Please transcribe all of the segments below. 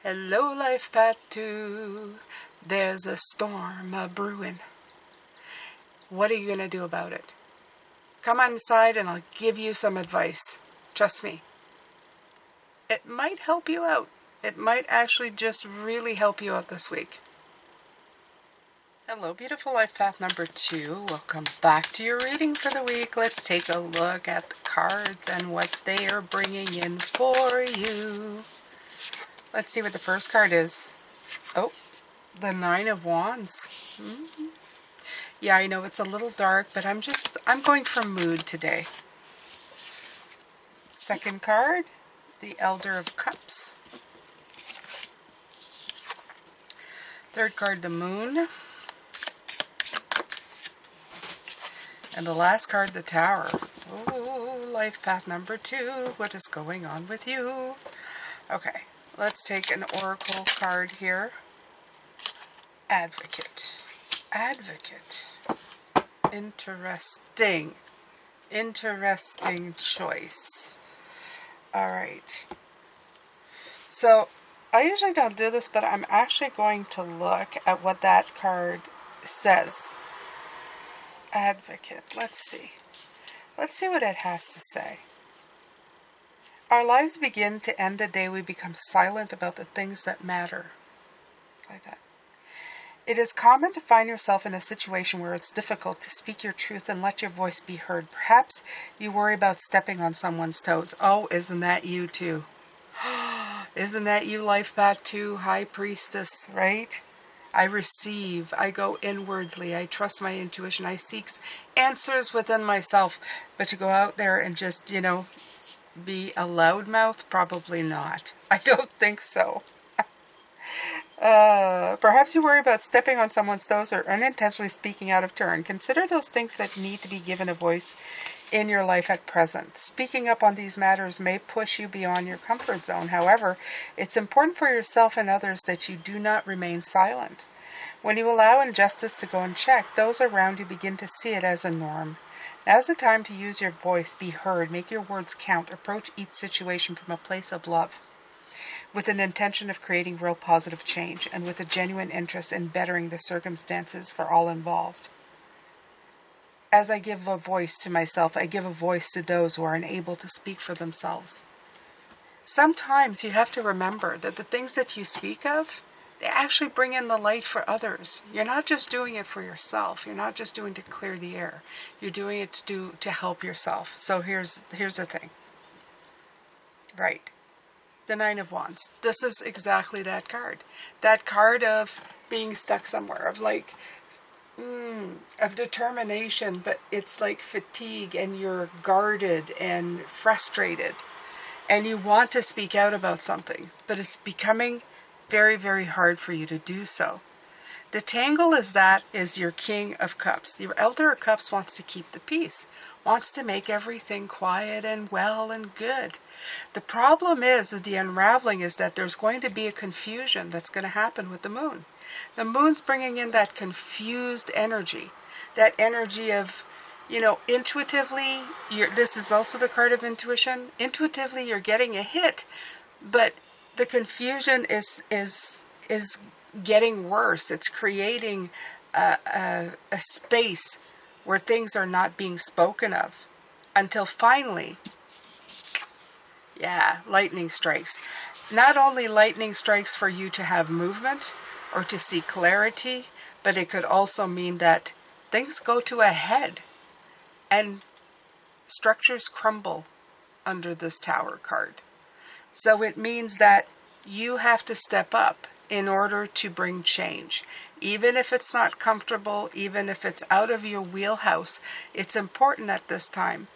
Hello, Life Path 2. There's a storm a-brewing. What are you going to do about it? Come on inside and I'll give you some advice. Trust me. It might help you out. It might actually just really help you out this week. Hello, beautiful Life Path number 2. Welcome back to your reading for the week. Let's take a look at the cards and what they are bringing in for you. Let's see what the first card is. Oh, the Nine of Wands. Yeah, I know it's a little dark, but I'm going for mood today. Second card, the Elder of Cups. Third card, the Moon. And the last card, the Tower. Oh, Life Path number 2. What is going on with you? Okay, let's take an oracle card here. Advocate. Advocate. Interesting. Interesting choice. Alright. So, I usually don't do this, but I'm actually going to look at what that card says. Advocate. Let's see. Let's see what it has to say. Our lives begin to end the day we become silent about the things that matter. Like that. It is common to find yourself in a situation where it's difficult to speak your truth and let your voice be heard. Perhaps you worry about stepping on someone's toes. Oh, isn't that you too? Isn't that you, Life Path 2, High Priestess, right? I receive, I go inwardly, I trust my intuition, I seek answers within myself. But to go out there and just, be a loudmouth, probably not. I don't think so. Perhaps you worry about stepping on someone's toes or unintentionally speaking out of turn. Consider those things that need to be given a voice in your life at present. Speaking up on these matters may push you beyond your comfort zone. However, it's important for yourself and others that you do not remain silent. When you allow injustice to go unchecked, those around you begin to see it as a norm. Now's the time to use your voice, be heard, make your words count, approach each situation from a place of love, with an intention of creating real positive change, and with a genuine interest in bettering the circumstances for all involved. As I give a voice to myself, I give a voice to those who are unable to speak for themselves. Sometimes you have to remember that the things that you speak of, they actually bring in the light for others. You're not just doing it for yourself. You're not just doing it to clear the air. You're doing it to help yourself. So here's the thing. Right. The Nine of Wands. This is exactly that card. That card of being stuck somewhere, of like, of determination, but it's like fatigue and you're guarded and frustrated and you want to speak out about something, but it's becoming very, very hard for you to do so. The tangle is your King of Cups. Your Elder of Cups wants to keep the peace, wants to make everything quiet and well and good. The problem is the unraveling is that there's going to be a confusion that's going to happen with the moon. The moon's bringing in that confused energy, that energy of, intuitively, this is also the card of intuition. Intuitively, you're getting a hit, but the confusion is getting worse. It's creating a space where things are not being spoken of until finally, lightning strikes. Not only lightning strikes for you to have movement or to see clarity, but it could also mean that things go to a head and structures crumble under this Tower card. So it means that you have to step up in order to bring change. Even if it's not comfortable, even if it's out of your wheelhouse, it's important at this time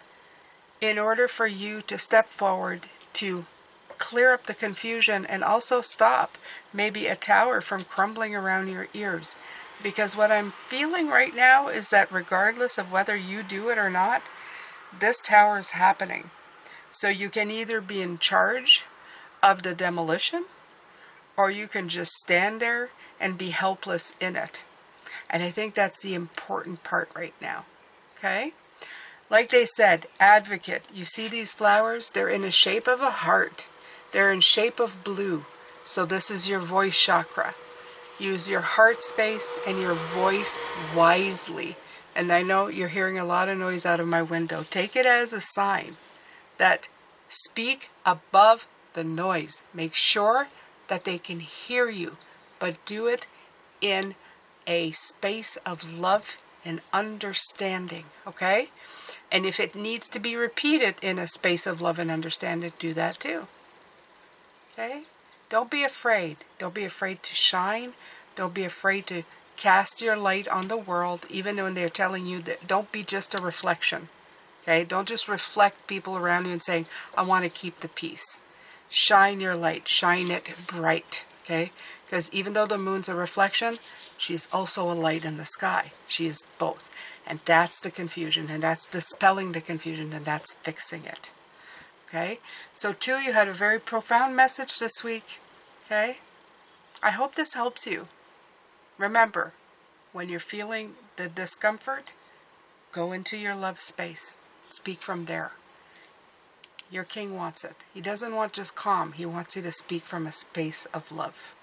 in order for you to step forward to clear up the confusion and also stop maybe a tower from crumbling around your ears. Because what I'm feeling right now is that regardless of whether you do it or not, this tower is happening. So you can either be in charge of the demolition, or you can just stand there and be helpless in it. And I think that's the important part right now. Okay? Like they said, advocate. You see these flowers? They're in the shape of a heart. They're in shape of blue. So this is your voice chakra. Use your heart space and your voice wisely. And I know you're hearing a lot of noise out of my window. Take it as a sign that speak above the noise. Make sure that they can hear you, but do it in a space of love and understanding, okay? And if it needs to be repeated in a space of love and understanding, do that too, okay? Don't be afraid. Don't be afraid to shine. Don't be afraid to cast your light on the world, even when they're telling you that. Don't be just a reflection, okay? Don't just reflect people around you and saying, I want to keep the peace. Shine your light. Shine it bright, okay? Because even though the moon's a reflection, she's also a light in the sky. She is both. And that's the confusion, and that's dispelling the confusion, and that's fixing it. Okay? So 2, you had a very profound message this week. Okay? I hope this helps you. Remember, when you're feeling the discomfort, go into your love space. Speak from there. Your king wants it. He doesn't want just calm. He wants you to speak from a space of love.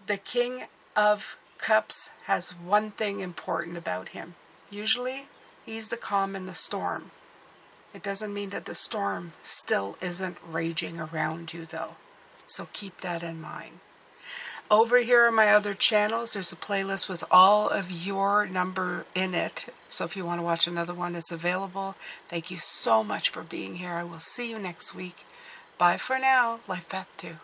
The King of Cups has one thing important about him. Usually, he's the calm in the storm. It doesn't mean that the storm still isn't raging around you, though. So keep that in mind. Over here on my other channels, there's a playlist with all of your number in it. So if you want to watch another one, it's available. Thank you so much for being here. I will see you next week. Bye for now. Life Path 2.